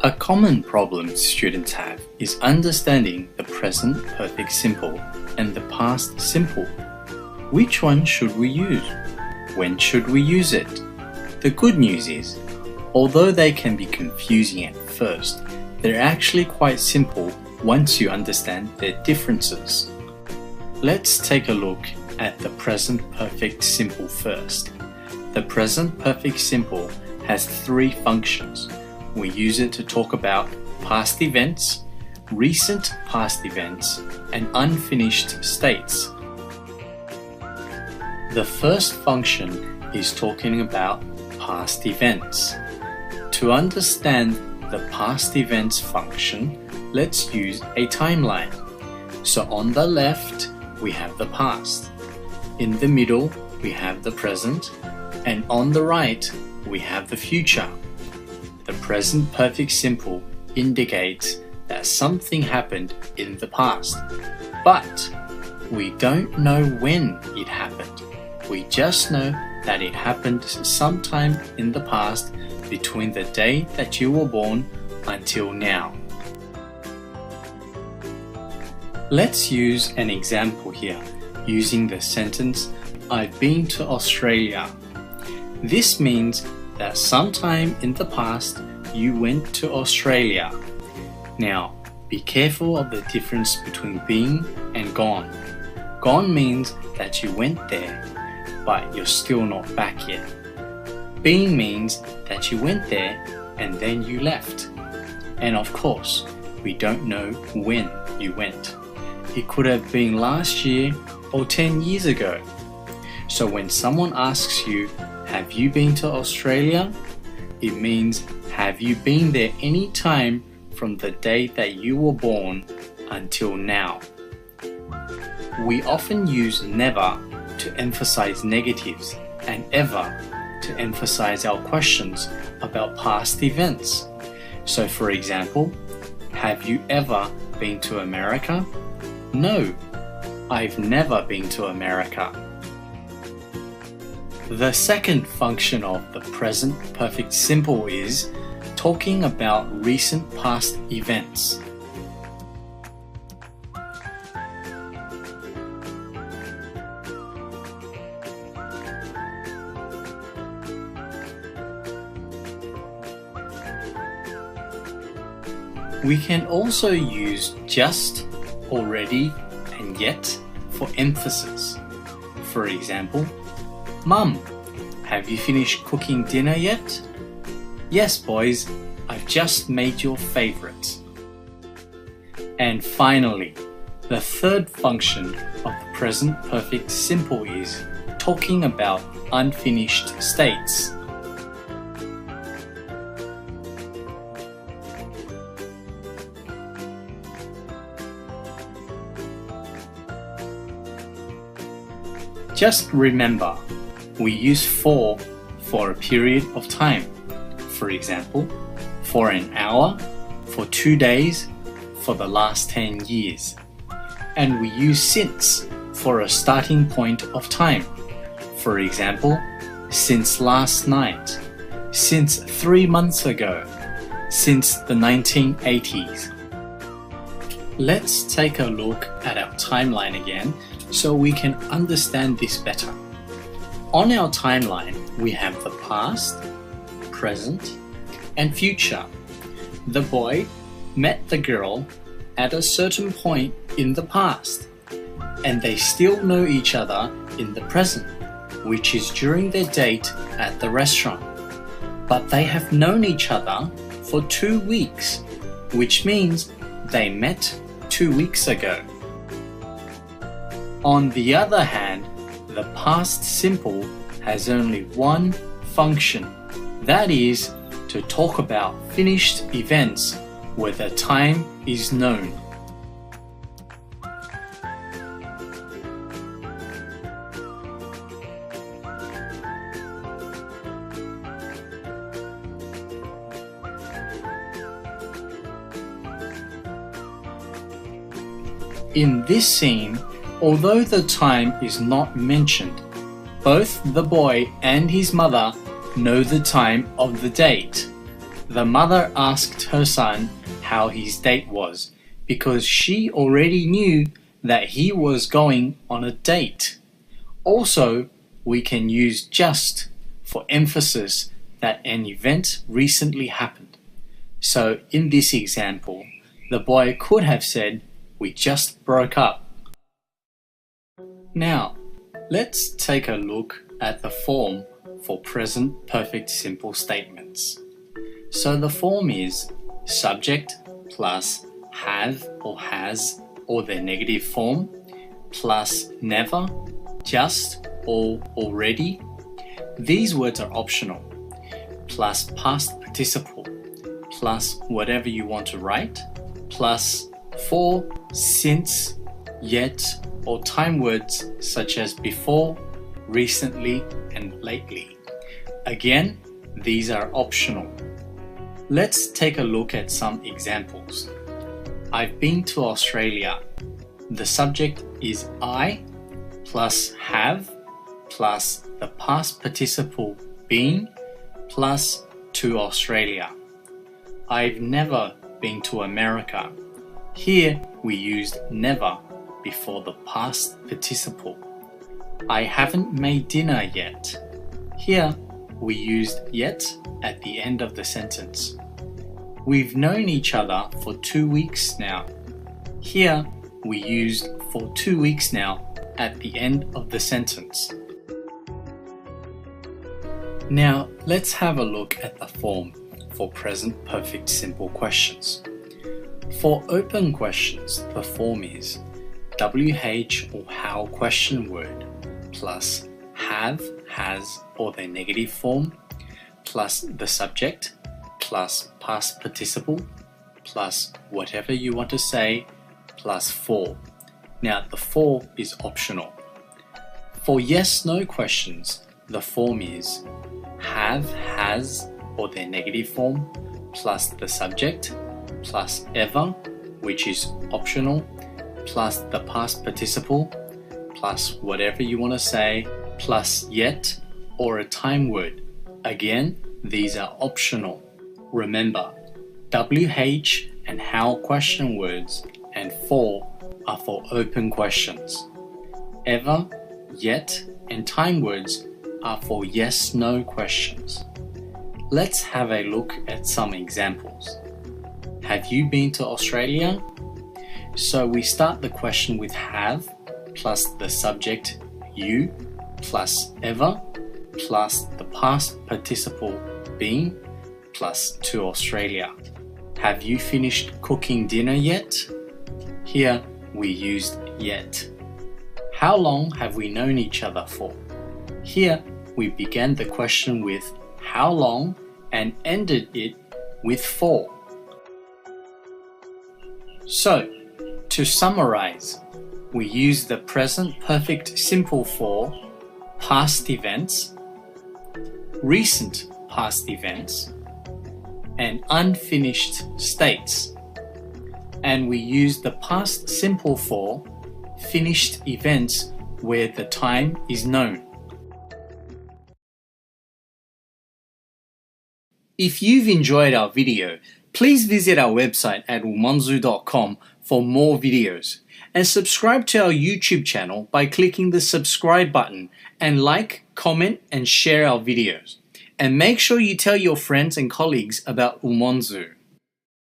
A common problem students have is understanding the present perfect simple and the past simple. Which one should we use? When should we use it? The good news is, although they can be confusing at first, they're actually quite simple once you understand their differences. Let's take a look at the present perfect simple first. The present perfect simple has three functions. We use it to talk about past events, recent past events, and unfinished states. The first function is talking about past events. To understand the past events function, let's use a timeline. So on the left, we have the past. In the middle, we have the present, and on the right, we have the future. The present perfect simple indicates that something happened in the past, but we don't know when it happened. We just know that it happened sometime in the past between the day that you were born until now. Let's use an example here using the sentence, I've been to Australia. This means that sometime in the past you went to Australia. Now, be careful of the difference between been and gone. Gone means that you went there, but you're still not back yet. Been means that you went there and then you left. And of course, we don't know when you went. It could have been last year or 10 years ago. So when someone asks you, have you been to Australia? It means, have you been there any time from the day that you were born until now? We often use never to emphasize negatives and ever to emphasize our questions about past events. So for example, have you ever been to America? No, I've never been to America. The second function of the present perfect simple is talking about recent past events. We can also use just, already, and yet for emphasis. For example, Mum, have you finished cooking dinner yet? Yes, boys, I've just made your favorite. And finally, the third function of the present perfect simple is talking about unfinished states. Just remember, we use for a period of time. For example, for an hour, for 2 days, for the last 10 years. And we use since for a starting point of time. For example, since last night, since 3 months ago, since the 1980s. Let's take a look at our timeline again so we can understand this better. On our timeline, we have the past, present, and future. The boy met the girl at a certain point in the past, and they still know each other in the present, which is during their date at the restaurant. But they have known each other for 2 weeks, which means they met 2 weeks ago. On the other hand, the past simple has only one function, that is, to talk about finished events where the time is known. In this scene, although the time is not mentioned, both the boy and his mother know the time of the date. The mother asked her son how his date was because she already knew that he was going on a date. Also, we can use just for emphasis that an event recently happened. So in this example, the boy could have said, "We just broke up." Now, let's take a look at the form for present perfect simple statements. So the form is subject plus have or has or their negative form plus never, just or already. These words are optional, plus past participle, plus whatever you want to write, plus for, since, yet, or time words such as before, recently, and lately. Again, these are optional. Let's take a look at some examples. I've been to Australia. The subject is I plus have plus the past participle been plus to Australia. I've never been to America. Here we used never before the past participle. I haven't made dinner yet. Here we used yet at the end of the sentence. We've known each other for 2 weeks now. Here we used for 2 weeks now at the end of the sentence. Now let's have a look at the form for present perfect simple questions. For open questions, the form is WH or how question word plus have, has or their negative form plus the subject plus past participle plus whatever you want to say plus for. Now the for is optional. For yes/no questions, the form is have, has or their negative form plus the subject plus ever, which is optional, plus the past participle plus whatever you want to say plus yet or a time word. Again, these are optional. Remember, WH and how question words and for are for open questions. Ever, yet, and time words are for yes/no questions. Let's have a look at some examples. Have you been to Australia? So we start the question with have plus the subject you plus ever plus the past participle been plus to Australia. Have you finished cooking dinner yet? Here we used yet. How long have we known each other for? Here we began the question with how long and ended it with for. So, to summarize, we use the present perfect simple for past events, recent past events, and unfinished states. And we use the past simple for finished events where the time is known. If you've enjoyed our video, please visit our website at umonzu.com for more videos and subscribe to our YouTube channel by clicking the subscribe button and like, comment and share our videos. And make sure you tell your friends and colleagues about Umonzu.